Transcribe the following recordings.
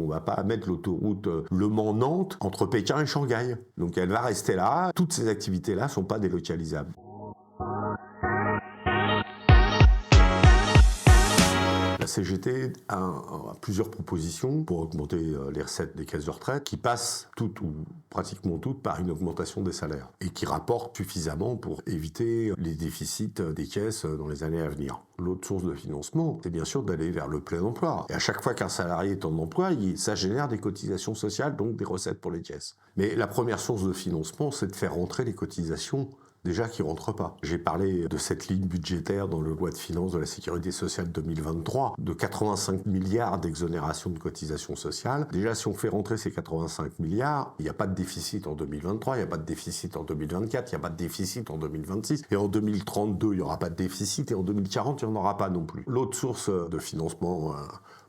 On va pas mettre l'autoroute Le Mans-Nantes entre Pékin et Shanghai. Donc elle va rester là. Toutes ces activités-là ne sont pas délocalisables. La CGT a plusieurs propositions pour augmenter les recettes des caisses de retraite qui passent toutes ou pratiquement toutes par une augmentation des salaires et qui rapportent suffisamment pour éviter les déficits des caisses dans les années à venir. L'autre source de financement, c'est bien sûr d'aller vers le plein emploi. Et à chaque fois qu'un salarié est en emploi, ça génère des cotisations sociales, donc des recettes pour les caisses. Mais la première source de financement, c'est de faire rentrer les cotisations déjà qui ne rentrent pas. J'ai parlé de cette ligne budgétaire dans le loi de finances de la Sécurité sociale 2023, de 85 milliards d'exonération de cotisations sociales. Déjà, si on fait rentrer ces 85 milliards, il n'y a pas de déficit en 2023, il n'y a pas de déficit en 2024, il n'y a pas de déficit en 2026, et en 2032, il n'y aura pas de déficit, et en 2040, il n'y en aura pas non plus. L'autre source de financement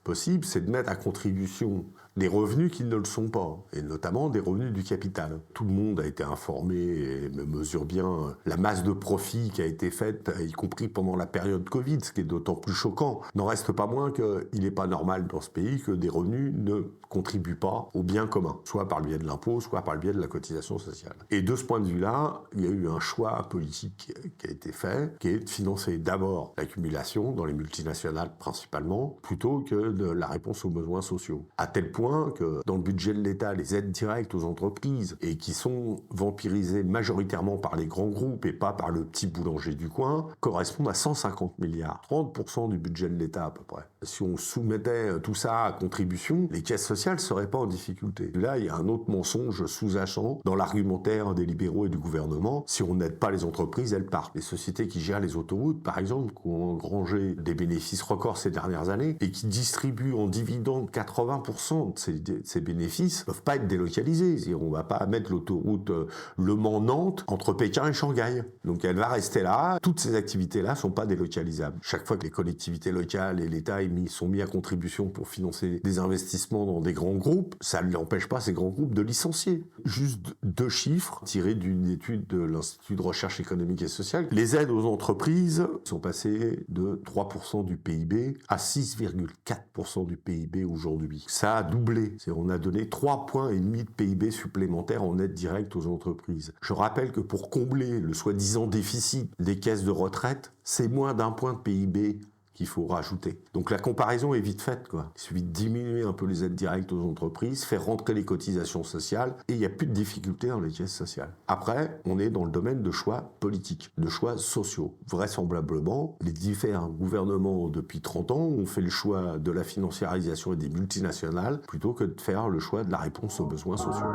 possible, c'est de mettre à contribution des revenus qui ne le sont pas, et notamment des revenus du capital. Tout le monde a été informé et mesure bien la masse de profits qui a été faite, y compris pendant la période Covid, ce qui est d'autant plus choquant. N'en reste pas moins qu'il n'est pas normal dans ce pays que des revenus ne contribuent pas au bien commun, soit par le biais de l'impôt, soit par le biais de la cotisation sociale. Et de ce point de vue-là, il y a eu un choix politique qui a été fait, qui est de financer d'abord l'accumulation, dans les multinationales principalement, plutôt que de la réponse aux besoins sociaux. À tel point que dans le budget de l'État, les aides directes aux entreprises, et qui sont vampirisées majoritairement par les grands groupes et pas par le petit boulanger du coin, correspondent à 150 milliards, 30% du budget de l'État à peu près. Si on soumettait tout ça à contribution, les caisses sociales ne seraient pas en difficulté. Là, il y a un autre mensonge sous-jacent dans l'argumentaire des libéraux et du gouvernement. Si on n'aide pas les entreprises, elles partent. Les sociétés qui gèrent les autoroutes, par exemple, qui ont engrangé des bénéfices records ces dernières années et qui distribuent en dividendes 80% de ces bénéfices, ne peuvent pas être délocalisés. On ne va pas mettre l'autoroute Le Mans-Nantes entre Pékin et Shanghai. Donc elle va rester là. Toutes ces activités-là ne sont pas délocalisables. Chaque fois que les collectivités locales et l'État sont mis à contribution pour financer des investissements dans des grands groupes, ça ne l'empêche pas, ces grands groupes, de licencier. Juste 2 chiffres tirés d'une étude de l'Institut de recherche économique et sociale. Les aides aux entreprises sont passées de 3% du PIB à 6,4% du PIB aujourd'hui. Ça a doublé. On a donné 3,5 points de PIB supplémentaires en aide directe aux entreprises. Je rappelle que pour combler le soi-disant déficit des caisses de retraite, c'est moins d'1 point de PIB qu'il faut rajouter. Donc la comparaison est vite faite, quoi. Il suffit de diminuer un peu les aides directes aux entreprises, faire rentrer les cotisations sociales, et il n'y a plus de difficultés dans les caisses sociales. Après, on est dans le domaine de choix politiques, de choix sociaux. Vraisemblablement, les différents gouvernements depuis 30 ans ont fait le choix de la financiarisation et des multinationales, plutôt que de faire le choix de la réponse aux besoins sociaux.